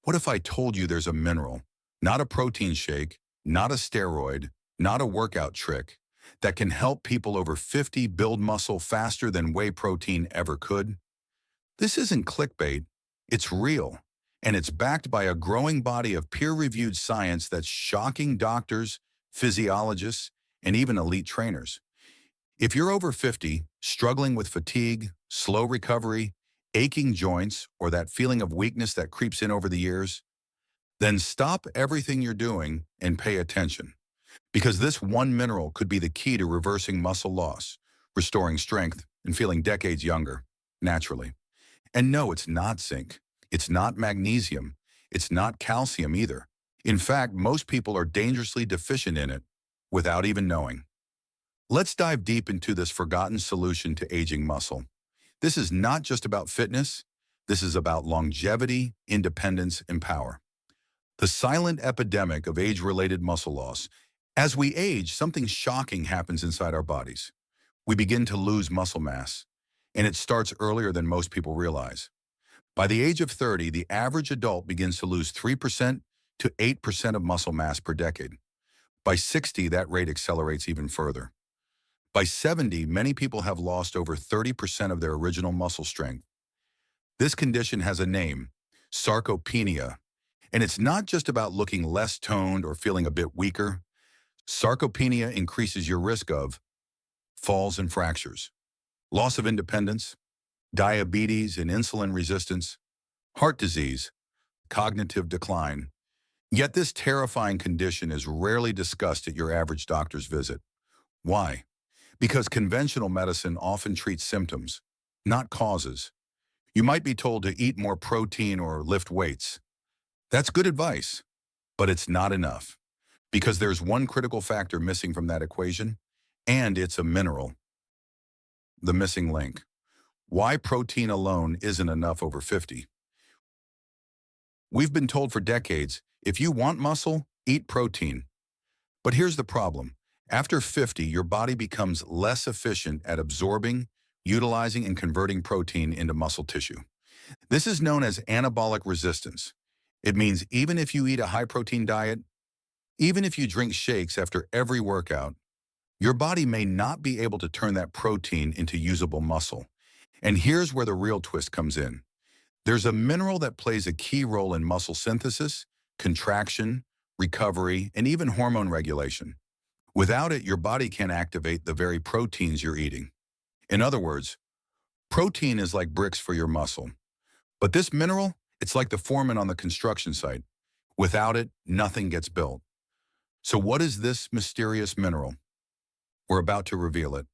What if I told you there's a mineral, not a protein shake, not a steroid, not a workout trick, that can help people over 50 build muscle faster than whey protein ever could? This isn't clickbait, it's real, and it's backed by a growing body of peer-reviewed science that's shocking doctors, physiologists, and even elite trainers. If you're over 50, struggling with fatigue, slow recovery, aching joints, or that feeling of weakness that creeps in over the years, then stop everything you're doing and pay attention. Because this one mineral could be the key to reversing muscle loss, restoring strength, and feeling decades younger, naturally. And no, it's not zinc. It's not magnesium. It's not calcium either. In fact, most people are dangerously deficient in it without even knowing. Let's dive deep into this forgotten solution to aging muscle. This is not just about fitness. This is about longevity, independence, and power. The silent epidemic of age-related muscle loss. As we age, something shocking happens inside our bodies. We begin to lose muscle mass, and it starts earlier than most people realize. By the age of 30, the average adult begins to lose 3% to 8% of muscle mass per decade. By 60, that rate accelerates even further. By 70, many people have lost over 30% of their original muscle strength. This condition has a name, sarcopenia, and it's not just about looking less toned or feeling a bit weaker. Sarcopenia increases your risk of falls and fractures, loss of independence, diabetes and insulin resistance, heart disease, cognitive decline. Yet this terrifying condition is rarely discussed at your average doctor's visit. Why? Because conventional medicine often treats symptoms, not causes. You might be told to eat more protein or lift weights. That's good advice, but it's not enough. Because there's one critical factor missing from that equation, and it's a mineral. The missing link. Why protein alone isn't enough over 50. We've been told for decades, if you want muscle, eat protein. But here's the problem. After 50, your body becomes less efficient at absorbing, utilizing, and converting protein into muscle tissue. This is known as anabolic resistance. It means even if you eat a high-protein diet, even if you drink shakes after every workout, your body may not be able to turn that protein into usable muscle. And here's where the real twist comes in. There's a mineral that plays a key role in muscle synthesis, contraction, recovery, and even hormone regulation. Without it, your body can't activate the very proteins you're eating. In other words, protein is like bricks for your muscle. But this mineral, it's like the foreman on the construction site. Without it, nothing gets built. So what is this mysterious mineral? We're about to reveal it.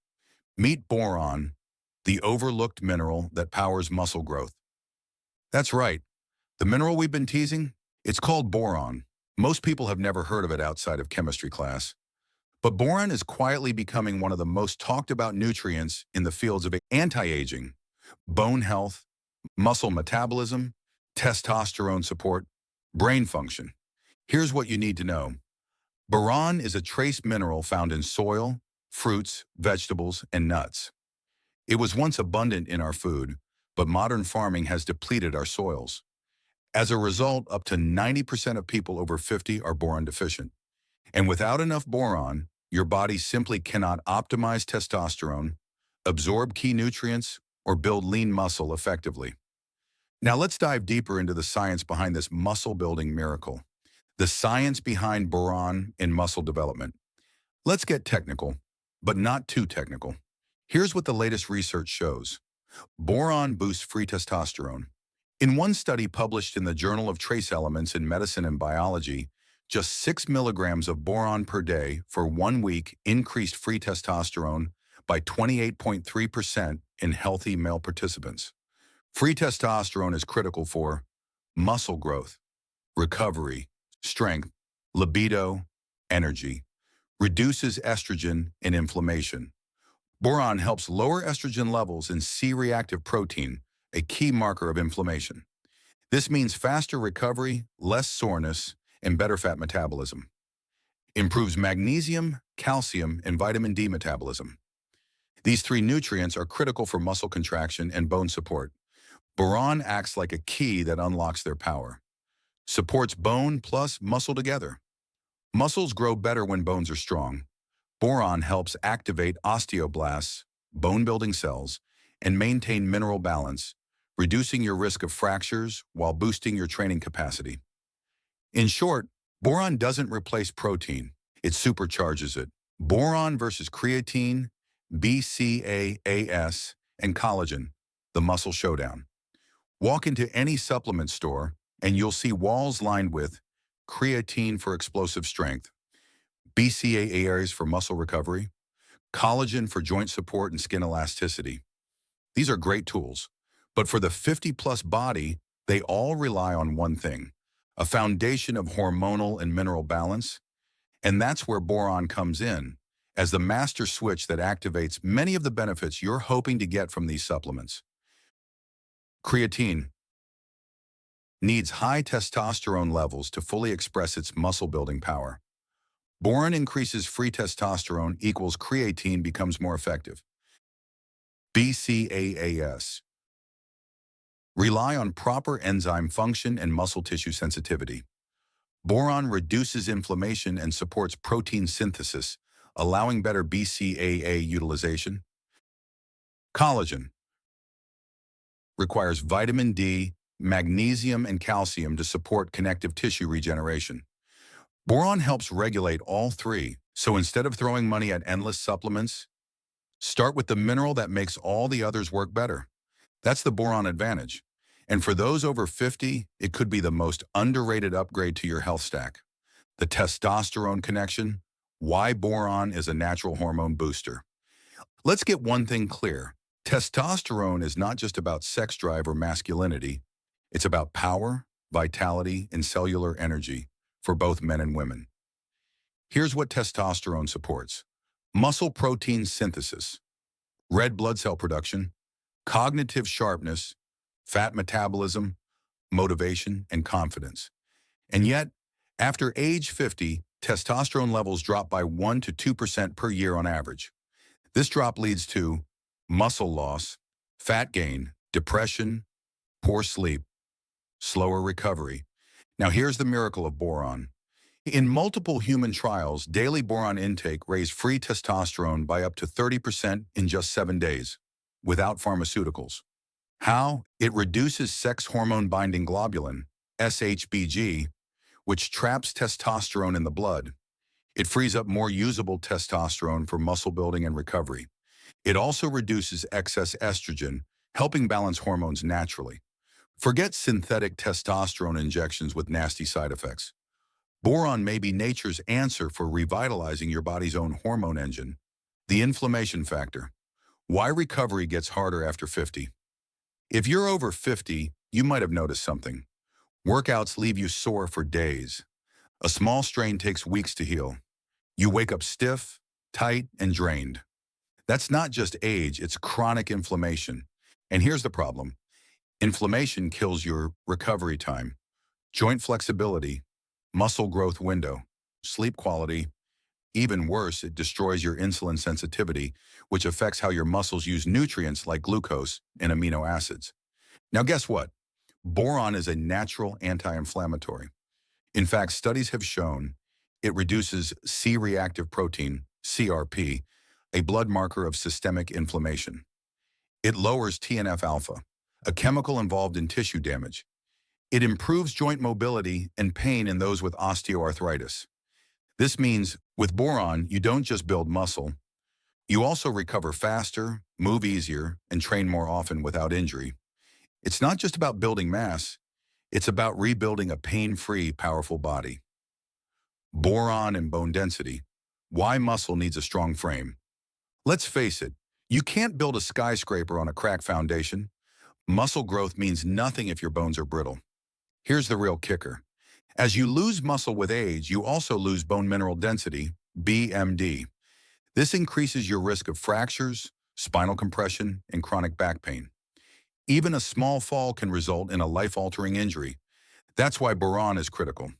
Meet boron, the overlooked mineral that powers muscle growth. That's right. The mineral we've been teasing, it's called boron. Most people have never heard of it outside of chemistry class. But boron is quietly becoming one of the most talked about nutrients in the fields of anti-aging, bone health, muscle metabolism, testosterone support, brain function. Here's what you need to know. Boron is a trace mineral found in soil, fruits, vegetables, and nuts. It was once abundant in our food, but modern farming has depleted our soils. As a result, up to 90% of people over 50 are boron deficient. And without enough boron, your body simply cannot optimize testosterone, absorb key nutrients, or build lean muscle effectively. Now let's dive deeper into the science behind this muscle-building miracle. The science behind boron in muscle development. Let's get technical, but not too technical. Here's what the latest research shows. Boron boosts free testosterone. In one study published in the Journal of Trace Elements in Medicine and Biology, just 6 milligrams of boron per day for 1 week increased free testosterone by 28.3% in healthy male participants. Free testosterone is critical for muscle growth, recovery, strength, libido, energy, reduces estrogen and inflammation. Boron helps lower estrogen levels in C-reactive protein, a key marker of inflammation. This means faster recovery, less soreness, and better fat metabolism. Improves magnesium, calcium, and vitamin D metabolism. These 3 nutrients are critical for muscle contraction and bone support. Boron acts like a key that unlocks their power. Supports bone plus muscle together. Muscles grow better when bones are strong. Boron helps activate osteoblasts, bone-building cells, and maintain mineral balance, reducing your risk of fractures while boosting your training capacity. In short, boron doesn't replace protein, it supercharges it. Boron versus creatine, BCAAS, and collagen, the muscle showdown. Walk into any supplement store and you'll see walls lined with creatine for explosive strength, BCAAs for muscle recovery, collagen for joint support and skin elasticity. These are great tools, but for the 50-plus body, they all rely on one thing, a foundation of hormonal and mineral balance, and that's where boron comes in, as the master switch that activates many of the benefits you're hoping to get from these supplements. Creatine needs high testosterone levels to fully express its muscle-building power. Boron increases free testosterone equals creatine becomes more effective. BCAAS. Rely on proper enzyme function and muscle tissue sensitivity. Boron reduces inflammation and supports protein synthesis, allowing better BCAA utilization. Collagen requires vitamin D, magnesium, and calcium to support connective tissue regeneration. Boron helps regulate all three, so instead of throwing money at endless supplements, start with the mineral that makes all the others work better. That's the boron advantage. And for those over 50, it could be the most underrated upgrade to your health stack. The testosterone connection, why boron is a natural hormone booster. Let's get one thing clear. Testosterone is not just about sex drive or masculinity. It's about power, vitality, and cellular energy for both men and women. Here's what testosterone supports. Muscle protein synthesis, red blood cell production, cognitive sharpness, fat metabolism, motivation, and confidence. And yet, after age 50, testosterone levels drop by 1 to 2% per year on average. This drop leads to muscle loss, fat gain, depression, poor sleep, slower recovery. Now here's the miracle of boron. In multiple human trials, daily boron intake raised free testosterone by up to 30% in just 7 days, without pharmaceuticals. How? It reduces sex hormone-binding globulin, SHBG, which traps testosterone in the blood. It frees up more usable testosterone for muscle building and recovery. It also reduces excess estrogen, helping balance hormones naturally. Forget synthetic testosterone injections with nasty side effects. Boron may be nature's answer for revitalizing your body's own hormone engine. The inflammation factor. Why recovery gets harder after 50. If you're over 50, you might have noticed something. Workouts leave you sore for days. A small strain takes weeks to heal. You wake up stiff, tight, and drained. That's not just age, it's chronic inflammation. And here's the problem. Inflammation kills your recovery time, joint flexibility, muscle growth window, sleep quality. Even worse, it destroys your insulin sensitivity, which affects how your muscles use nutrients like glucose and amino acids. Now guess what? Boron is a natural anti-inflammatory. In fact, studies have shown it reduces C-reactive protein, CRP, a blood marker of systemic inflammation. It lowers TNF-alpha, a chemical involved in tissue damage. It improves joint mobility and pain in those with osteoarthritis. This means with boron, you don't just build muscle, you also recover faster, move easier, and train more often without injury. It's not just about building mass, it's about rebuilding a pain-free, powerful body. Boron and bone density. Why muscle needs a strong frame. Let's face it, you can't build a skyscraper on a cracked foundation. Muscle growth means nothing if your bones are brittle. Here's the real kicker. As you lose muscle with age, you also lose bone mineral density, BMD. This increases your risk of fractures, spinal compression, and chronic back pain. Even a small fall can result in a life-altering injury. That's why boron is critical.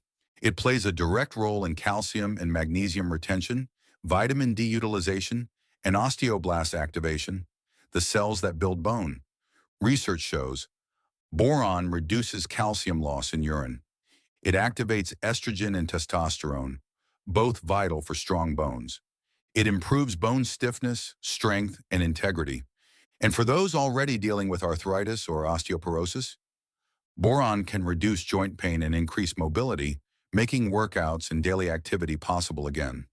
It plays a direct role in calcium and magnesium retention, vitamin D utilization, and osteoblast activation, the cells that build bone. Research shows boron reduces calcium loss in urine. It activates estrogen and testosterone, both vital for strong bones. It improves bone stiffness, strength, and integrity. And for those already dealing with arthritis or osteoporosis, boron can reduce joint pain and increase mobility, making workouts and daily activity possible again.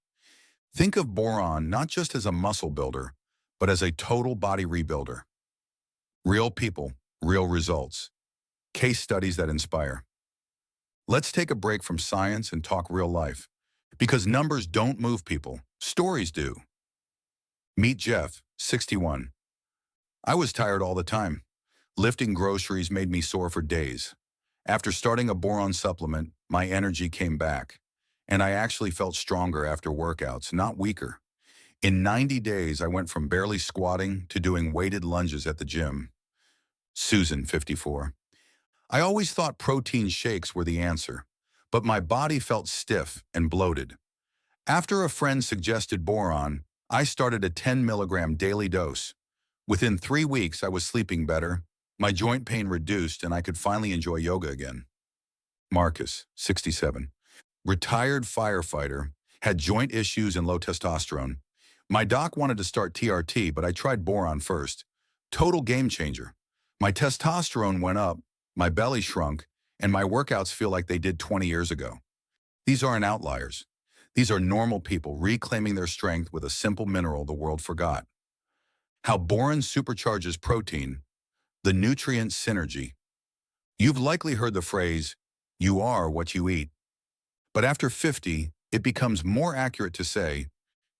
Think of boron not just as a muscle builder, but as a total body rebuilder. Real people, real results. Case studies that inspire. Let's take a break from science and talk real life. Because numbers don't move people, stories do. Meet Jeff, 61. I was tired all the time. Lifting groceries made me sore for days. After starting a boron supplement, my energy came back. And I actually felt stronger after workouts, not weaker. In 90 days, I went from barely squatting to doing weighted lunges at the gym. Susan, 54. I always thought protein shakes were the answer, but my body felt stiff and bloated. After a friend suggested boron, I started a 10 milligram daily dose. Within 3 weeks, I was sleeping better, my joint pain reduced, and I could finally enjoy yoga again. Marcus, 67. Retired firefighter, had joint issues and low testosterone. My doc wanted to start TRT, but I tried boron first. Total game changer. My testosterone went up, my belly shrunk, and my workouts feel like they did 20 years ago. These aren't outliers. These are normal people reclaiming their strength with a simple mineral the world forgot. How boron supercharges protein, the nutrient synergy. You've likely heard the phrase, "You are what you eat." But after 50, it becomes more accurate to say,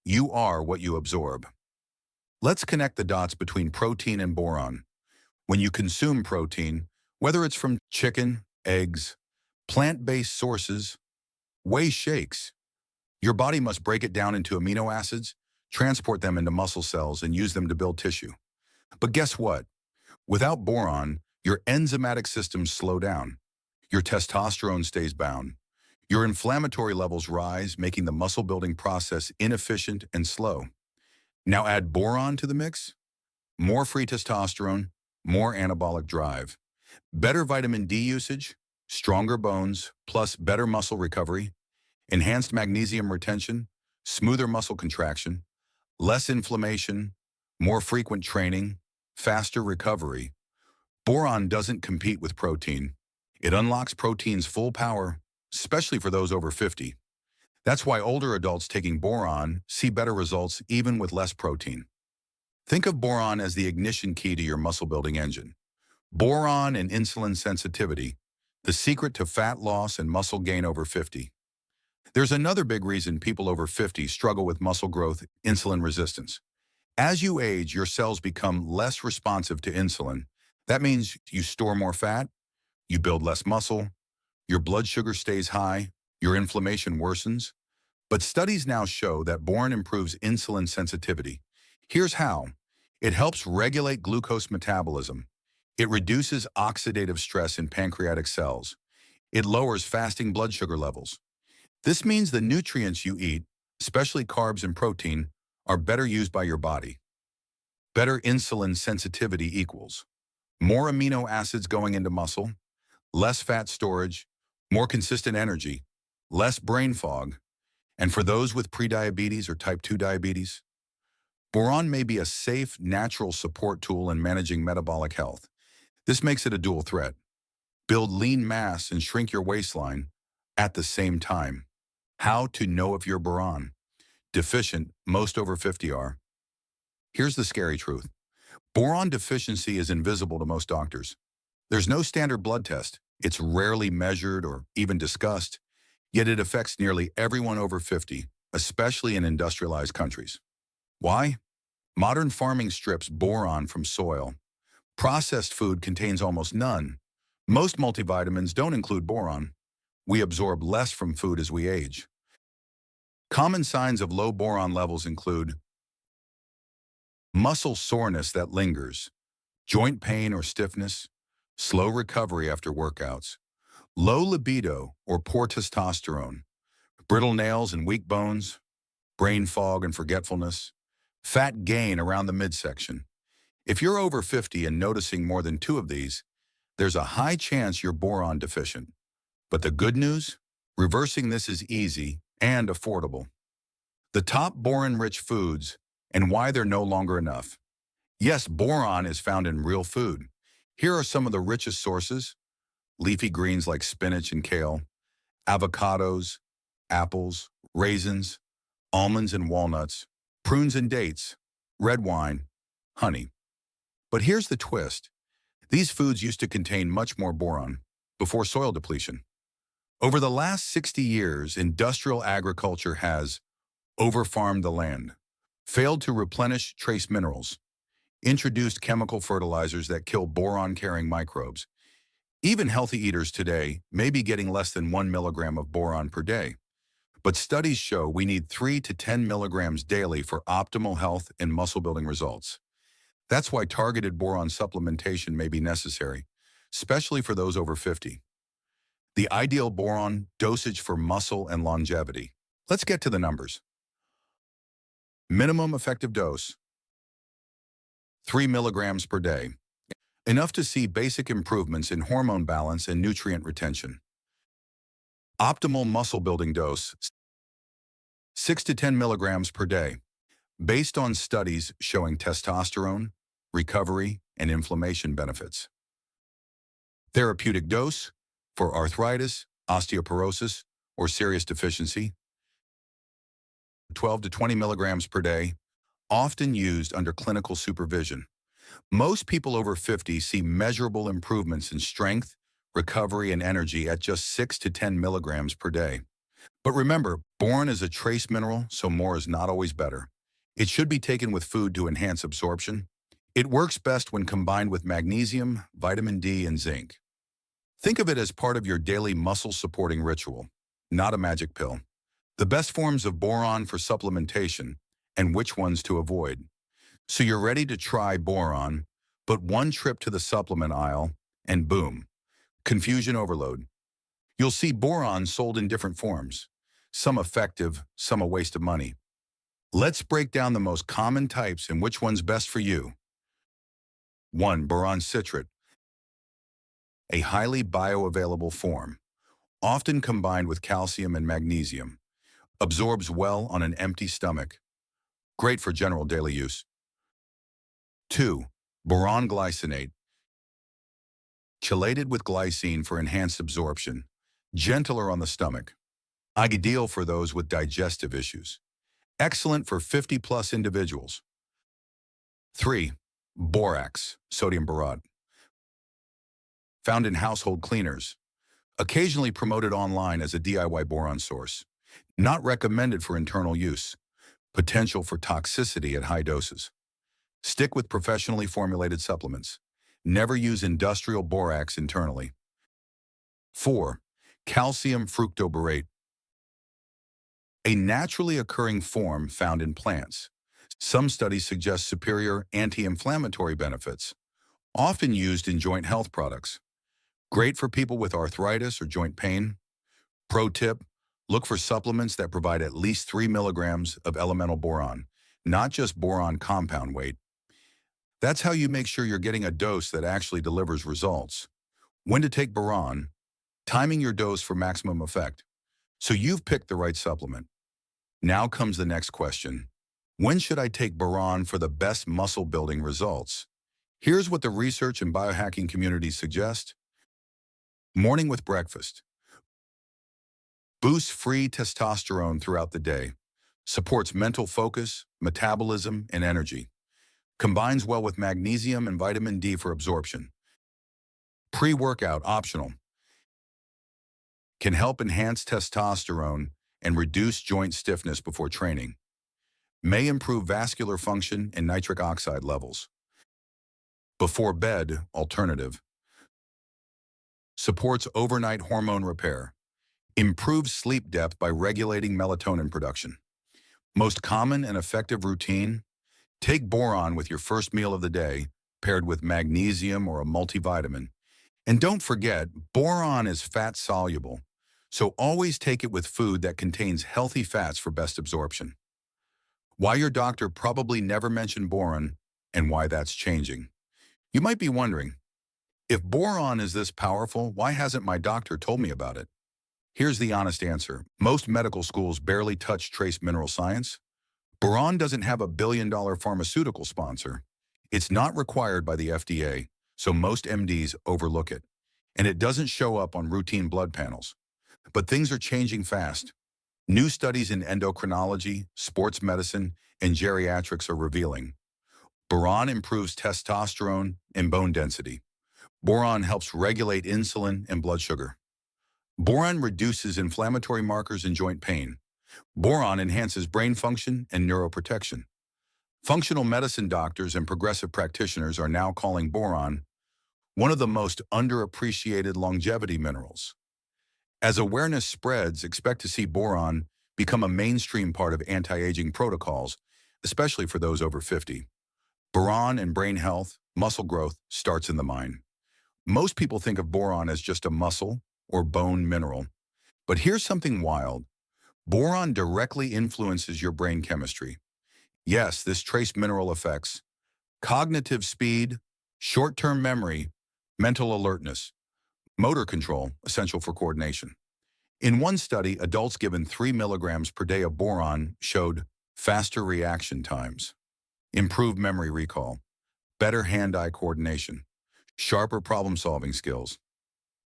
"You are what you absorb." Let's connect the dots between protein and boron. When you consume protein, whether it's from chicken, eggs, plant-based sources, whey shakes, your body must break it down into amino acids, transport them into muscle cells, and use them to build tissue. But guess what? Without boron, your enzymatic systems slow down. Your testosterone stays bound. Your inflammatory levels rise, making the muscle-building process inefficient and slow. Now add boron to the mix. More free testosterone, more anabolic drive. Better vitamin D usage, stronger bones, plus better muscle recovery, enhanced magnesium retention, smoother muscle contraction, less inflammation, more frequent training, faster recovery. Boron doesn't compete with protein. It unlocks protein's full power, especially for those over 50. That's why older adults taking boron see better results even with less protein. Think of boron as the ignition key to your muscle-building engine. Boron and insulin sensitivity, the secret to fat loss and muscle gain over 50. There's another big reason people over 50 struggle with muscle growth: insulin resistance. As you age, your cells become less responsive to insulin. That means you store more fat, you build less muscle, your blood sugar stays high, your inflammation worsens. But studies now show that boron improves insulin sensitivity. Here's how. It helps regulate glucose metabolism. It reduces oxidative stress in pancreatic cells. It lowers fasting blood sugar levels. This means the nutrients you eat, especially carbs and protein, are better used by your body. Better insulin sensitivity equals more amino acids going into muscle, less fat storage, more consistent energy, less brain fog, and for those with prediabetes or type 2 diabetes, boron may be a safe, natural support tool in managing metabolic health. This makes it a dual threat. Build lean mass and shrink your waistline at the same time. How to know if you're boron deficient? Most over 50 are. Here's the scary truth. Boron deficiency is invisible to most doctors. There's no standard blood test. It's rarely measured or even discussed, yet it affects nearly everyone over 50, especially in industrialized countries. Why? Modern farming strips boron from soil. Processed food contains almost none. Most multivitamins don't include boron. We absorb less from food as we age. Common signs of low boron levels include muscle soreness that lingers, joint pain or stiffness, slow recovery after workouts, low libido or poor testosterone, brittle nails and weak bones, brain fog and forgetfulness, fat gain around the midsection. If you're over 50 and noticing more than 2 of these, there's a high chance you're boron deficient. But the good news? Reversing this is easy and affordable. The top boron-rich foods and why they're no longer enough. Yes, boron is found in real food. Here are some of the richest sources: leafy greens like spinach and kale, avocados, apples, raisins, almonds and walnuts, prunes and dates, red wine, honey. But here's the twist. These foods used to contain much more boron before soil depletion. Over the last 60 years, industrial agriculture has overfarmed the land, failed to replenish trace minerals, introduced chemical fertilizers that kill boron-carrying microbes. Even healthy eaters today may be getting less than 1 milligram of boron per day. But studies show we need 3 to 10 milligrams daily for optimal health and muscle-building results. That's why targeted boron supplementation may be necessary, especially for those over 50. The ideal boron dosage for muscle and longevity. Let's get to the numbers. Minimum effective dose, 3 milligrams per day. Enough to see basic improvements in hormone balance and nutrient retention. Optimal muscle-building dose, 6 to 10 milligrams per day, based on studies showing testosterone, recovery, and inflammation benefits. Therapeutic dose for arthritis, osteoporosis, or serious deficiency, 12 to 20 milligrams per day, often used under clinical supervision. Most people over 50 see measurable improvements in strength, recovery, and energy at just 6 to 10 milligrams per day. But remember, boron is a trace mineral, so more is not always better. It should be taken with food to enhance absorption. It works best when combined with magnesium, vitamin D, and zinc. Think of it as part of your daily muscle-supporting ritual, not a magic pill. The best forms of boron for supplementation and which ones to avoid. So you're ready to try boron, but one trip to the supplement aisle, and boom, confusion overload. You'll see boron sold in different forms, some effective, some a waste of money. Let's break down the most common types and which one's best for you. 1. Boron citrate, a highly bioavailable form, often combined with calcium and magnesium, absorbs well on an empty stomach. Great for general daily use. 2. Boron glycinate, chelated with glycine for enhanced absorption, gentler on the stomach. Ideal for those with digestive issues. Excellent for 50-plus individuals. 3. Borax, sodium borate, found in household cleaners, occasionally promoted online as a DIY boron source. Not recommended for internal use. Potential for toxicity at high doses. Stick with professionally formulated supplements. Never use industrial borax internally. 4. Calcium fructoborate, a naturally occurring form found in plants. Some studies suggest superior anti-inflammatory benefits, often used in joint health products. Great for people with arthritis or joint pain. Pro tip, look for supplements that provide at least 3 milligrams of elemental boron, not just boron compound weight. That's how you make sure you're getting a dose that actually delivers results. When to take boron, timing your dose for maximum effect. So you've picked the right supplement. Now comes the next question. When should I take boron for the best muscle-building results? Here's what the research and biohacking communities suggest. Morning with breakfast. Boosts free testosterone throughout the day. Supports mental focus, metabolism, and energy. Combines well with magnesium and vitamin D for absorption. Pre-workout optional. Can help enhance testosterone and reduce joint stiffness before training. May improve vascular function and nitric oxide levels. Before bed alternative. Supports overnight hormone repair. Improves sleep depth by regulating melatonin production. Most common and effective routine, take boron with your first meal of the day, paired with magnesium or a multivitamin. And don't forget, boron is fat-soluble, so always take it with food that contains healthy fats for best absorption. Why your doctor probably never mentioned boron and why that's changing. You might be wondering, if boron is this powerful, why hasn't my doctor told me about it? Here's the honest answer. Most medical schools barely touch trace mineral science. Boron doesn't have a billion-dollar pharmaceutical sponsor. It's not required by the FDA, so most MDs overlook it. And it doesn't show up on routine blood panels. But things are changing fast. New studies in endocrinology, sports medicine, and geriatrics are revealing. Boron improves testosterone and bone density. Boron helps regulate insulin and blood sugar. Boron reduces inflammatory markers and joint pain. Boron enhances brain function and neuroprotection. Functional medicine doctors and progressive practitioners are now calling boron one of the most underappreciated longevity minerals. As awareness spreads, expect to see boron become a mainstream part of anti-aging protocols, especially for those over 50. Boron and brain health, muscle growth starts in the mind. Most people think of boron as just a muscle or bone mineral. But here's something wild. Boron directly influences your brain chemistry. Yes, this trace mineral affects cognitive speed, short-term memory, mental alertness, motor control, essential for coordination. In one study, adults given 3 milligrams per day of boron showed faster reaction times, improved memory recall, better hand-eye coordination, sharper problem-solving skills.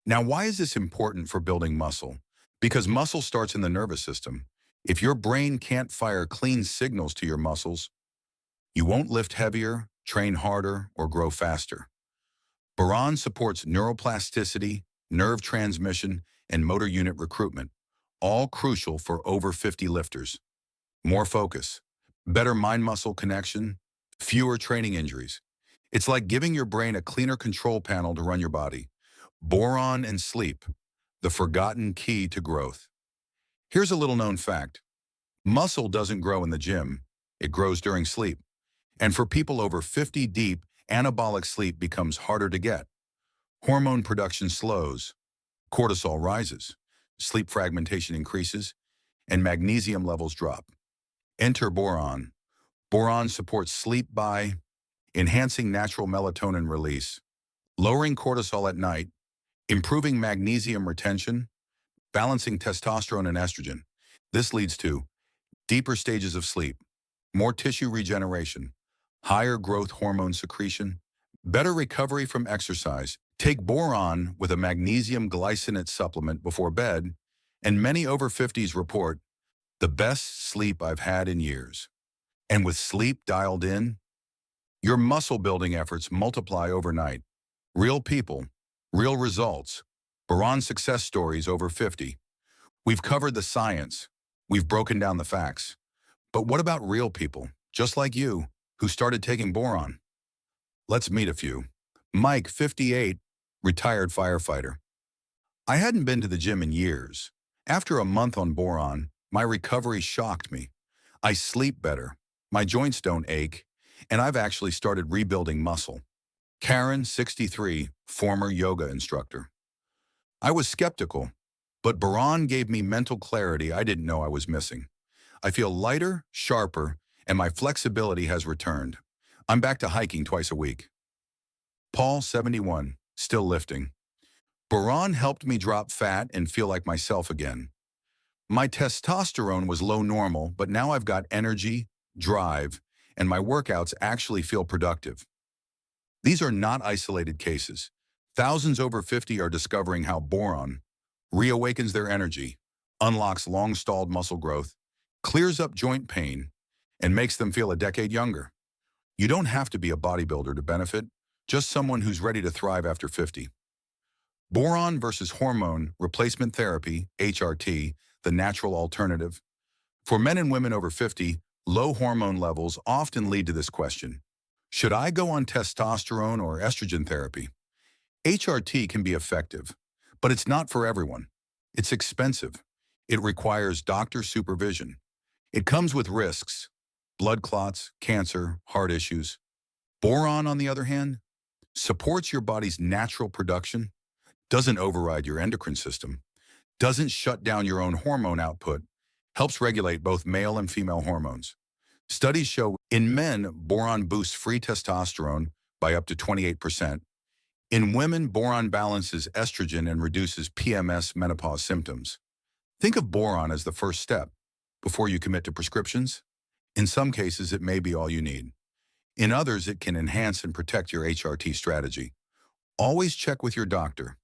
Now, why is this important for building muscle? Because muscle starts in the nervous system. If your brain can't fire clean signals to your muscles, you won't lift heavier, train harder, or grow faster. Boron supports neuroplasticity, nerve transmission, and motor unit recruitment, all crucial for over 50 lifters. More focus, better mind-muscle connection, fewer training injuries. It's like giving your brain a cleaner control panel to run your body. Boron and sleep, the forgotten key to growth. Here's a little-known fact. Muscle doesn't grow in the gym. It grows during sleep. And for people over 50 deep, anabolic sleep becomes harder to get. Hormone production slows, cortisol rises, sleep fragmentation increases, and magnesium levels drop. Enter boron. Boron supports sleep by enhancing natural melatonin release, lowering cortisol at night, improving magnesium retention, balancing testosterone and estrogen. This leads to deeper stages of sleep, more tissue regeneration, higher growth hormone secretion, better recovery from exercise. Take boron with a magnesium glycinate supplement before bed, and many over 50s report the best sleep I've had in years. And with sleep dialed in, your muscle building efforts multiply overnight. Real people, real results. Boron success stories over 50. We've covered the science. We've broken down the facts. But what about real people, just like you, who started taking boron? Let's meet a few. Mike, 58, retired firefighter. I hadn't been to the gym in years. After a month on boron, my recovery shocked me. I sleep better, my joints don't ache, and I've actually started rebuilding muscle. Karen, 63, former yoga instructor. I was skeptical, but boron gave me mental clarity I didn't know I was missing. I feel lighter, sharper, and my flexibility has returned. I'm back to hiking twice a week. Paul, 71, still lifting. Boron helped me drop fat and feel like myself again. My testosterone was low normal, but now I've got energy, drive, and my workouts actually feel productive. These are not isolated cases. Thousands over 50 are discovering how boron reawakens their energy, unlocks long-stalled muscle growth, clears up joint pain, and makes them feel a decade younger. You don't have to be a bodybuilder to benefit, just someone who's ready to thrive after 50. Boron versus hormone replacement therapy, HRT, the natural alternative. For men and women over 50, low hormone levels often lead to this question. Should I go on testosterone or estrogen therapy? HRT can be effective, but it's not for everyone. It's expensive. It requires doctor supervision. It comes with risks, blood clots, cancer, heart issues. Boron, on the other hand, supports your body's natural production, doesn't override your endocrine system, doesn't shut down your own hormone output, helps regulate both male and female hormones. Studies show in men, boron boosts free testosterone by up to 28%. In women, boron balances estrogen and reduces PMS menopause symptoms. Think of boron as the first step before you commit to prescriptions. In some cases, it may be all you need. In others, it can enhance and protect your HRT strategy. Always check with your doctor.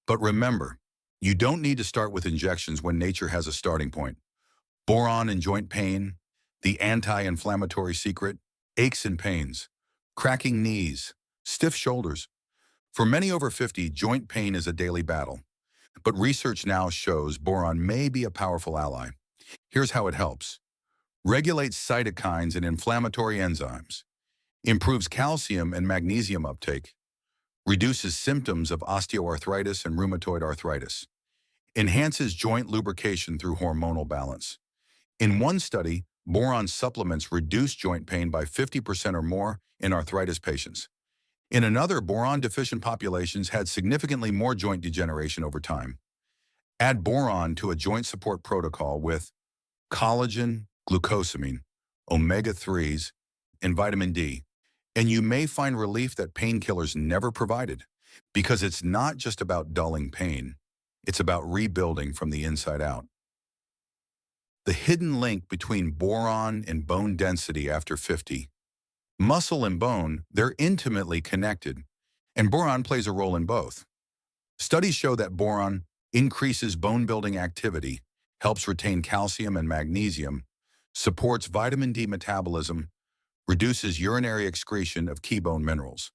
But remember, you don't need to start with injections when nature has a starting point. Boron and joint pain, the anti-inflammatory secret, aches and pains, cracking knees, stiff shoulders. For many over 50, joint pain is a daily battle. But research now shows boron may be a powerful ally. Here's how it helps. Regulates cytokines and inflammatory enzymes. Improves calcium and magnesium uptake. Reduces symptoms of osteoarthritis and rheumatoid arthritis. Enhances joint lubrication through hormonal balance. In one study, boron supplements reduced joint pain by 50% or more in arthritis patients. In another, boron-deficient populations had significantly more joint degeneration over time. Add boron to a joint support protocol with collagen, glucosamine, omega-3s, and vitamin D, and you may find relief that painkillers never provided, because it's not just about dulling pain, it's about rebuilding from the inside out. The hidden link between boron and bone density after 50. Muscle and bone, they're intimately connected, and boron plays a role in both. Studies show that boron increases bone-building activity, helps retain calcium and magnesium, supports vitamin D metabolism, reduces urinary excretion of key bone minerals.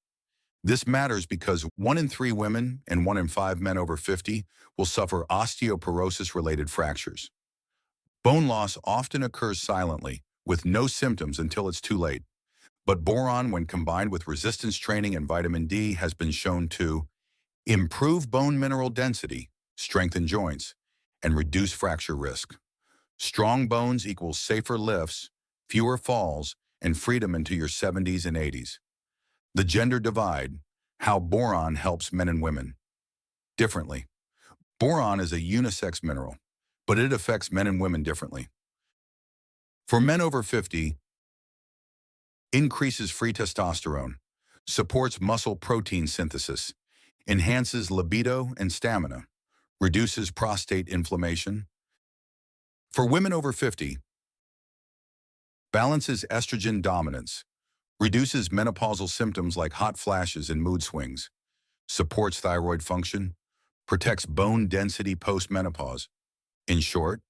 This matters because 1 in 3 women and 1 in 5 men over 50 will suffer osteoporosis-related fractures. Bone loss often occurs silently, with no symptoms until it's too late. But boron, when combined with resistance training and vitamin D, has been shown to improve bone mineral density, strengthen joints, and reduce fracture risk. Strong bones equals safer lifts, fewer falls, and freedom into your 70s and 80s. The gender divide, how boron helps men and women. Differently. Boron is a unisex mineral, but it affects men and women differently. For men over 50, increases free testosterone, supports muscle protein synthesis, enhances libido and stamina, reduces prostate inflammation. For women over 50, balances estrogen dominance, reduces menopausal symptoms like hot flashes and mood swings, supports thyroid function, protects bone density post-menopause. In short,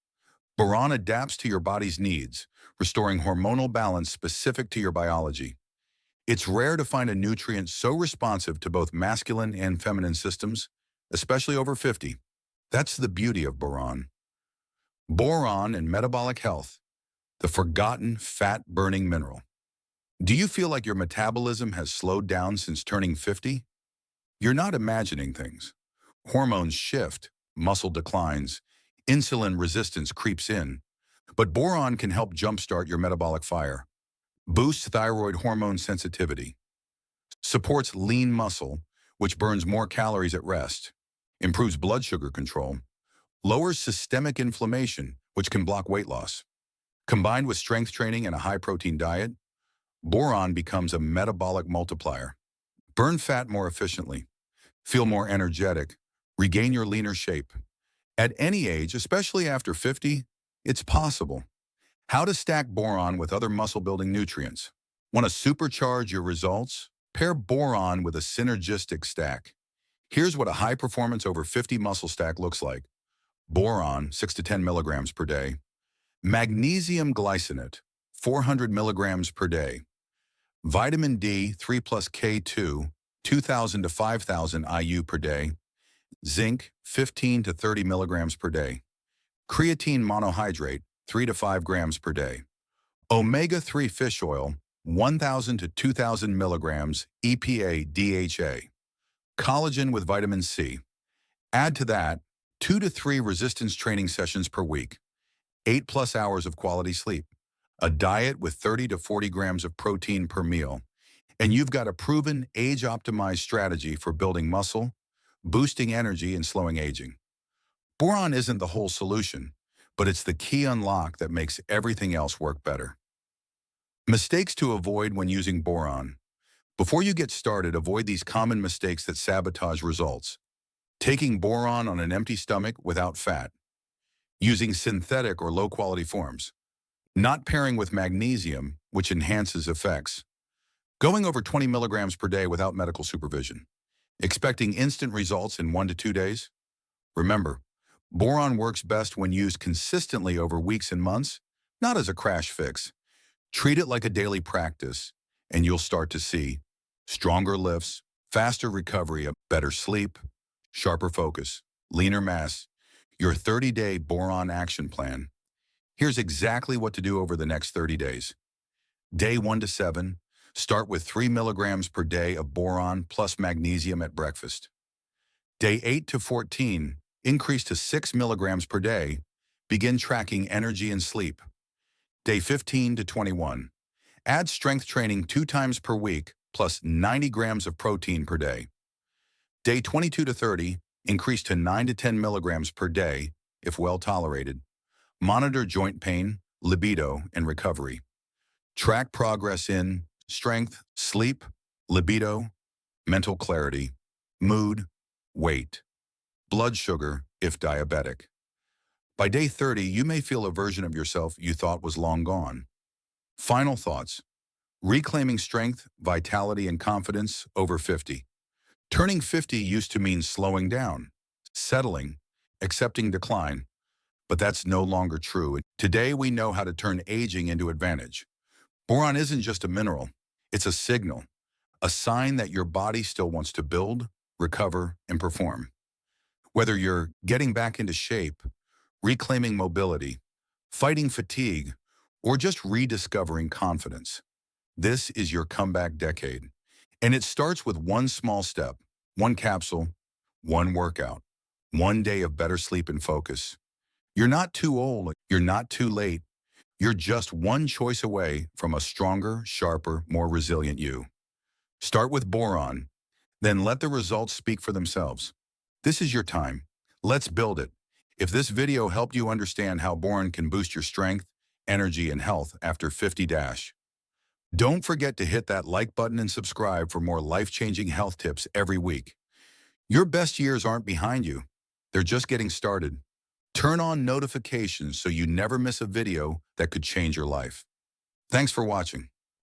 boron adapts to your body's needs, restoring hormonal balance specific to your biology. It's rare to find a nutrient so responsive to both masculine and feminine systems, especially over 50. That's the beauty of boron. Boron and metabolic health, the forgotten fat-burning mineral. Do you feel like your metabolism has slowed down since turning 50? You're not imagining things. Hormones shift, muscle declines, insulin resistance creeps in, but boron can help jumpstart your metabolic fire, boosts thyroid hormone sensitivity, supports lean muscle, which burns more calories at rest, improves blood sugar control, lowers systemic inflammation, which can block weight loss. Combined with strength training and a high-protein diet, boron becomes a metabolic multiplier. Burn fat more efficiently, feel more energetic, regain your leaner shape. At any age, especially after 50, it's possible. How to stack boron with other muscle-building nutrients. Want to supercharge your results? Pair boron with a synergistic stack. Here's what a high-performance over 50 muscle stack looks like. Boron, 6 to 10 milligrams per day. Magnesium glycinate, 400 milligrams per day. Vitamin D, 3 plus K2, 2,000 to 5,000 IU per day. Zinc, 15 to 30 milligrams per day. Creatine monohydrate, 3 to 5 grams per day. Omega-3 fish oil, 1,000 to 2,000 milligrams EPA DHA. Collagen with vitamin C. Add to that 2 to 3 resistance training sessions per week. 8 plus hours of quality sleep. A diet with 30 to 40 grams of protein per meal. And you've got a proven age-optimized strategy for building muscle, boosting energy, and slowing aging. Boron isn't the whole solution, but it's the key unlock that makes everything else work better. Mistakes to avoid when using boron. Before you get started, avoid these common mistakes that sabotage results. Taking boron on an empty stomach without fat. using synthetic or low-quality forms, not pairing with magnesium, which enhances effects, going over 20 milligrams per day without medical supervision, expecting instant results in 1 to 2 days. Remember, boron works best when used consistently over weeks and months, not as a crash fix. Treat it like a daily practice, and you'll start to see stronger lifts, faster recovery, a better sleep, sharper focus, leaner mass. Your 30-day boron action plan. Here's exactly what to do over the next 30 days. Day 1 to 7, start with 3 milligrams per day of boron plus magnesium at breakfast. Day 8 to 14, increase to 6 milligrams per day. Begin tracking energy and sleep. Day 15 to 21, add strength training 2 times per week plus 90 grams of protein per day. Day 22 to 30, increase to 9 to 10 milligrams per day if well tolerated. Monitor joint pain, libido, and recovery. Track progress in strength, sleep, libido, mental clarity, mood, weight, blood sugar if diabetic. By day 30, you may feel a version of yourself you thought was long gone. Final thoughts. Reclaiming strength, vitality, and confidence over 50. Turning 50 used to mean slowing down, settling, accepting decline, but that's no longer true. Today, we know how to turn aging into advantage. Boron isn't just a mineral, it's a signal, a sign that your body still wants to build, recover, and perform. Whether you're getting back into shape, reclaiming mobility, fighting fatigue, or just rediscovering confidence, this is your comeback decade. And it starts with one small step, one capsule, one workout, one day of better sleep and focus. You're not too old, you're not too late. You're just one choice away from a stronger, sharper, more resilient you. Start with boron, then let the results speak for themselves. This is your time. Let's build it. If this video helped you understand how boron can boost your strength, energy, and health after 50 dash, don't forget to hit that like button and subscribe for more life-changing health tips every week. Your best years aren't behind you. They're just getting started. Turn on notifications so you never miss a video that could change your life. Thanks for watching.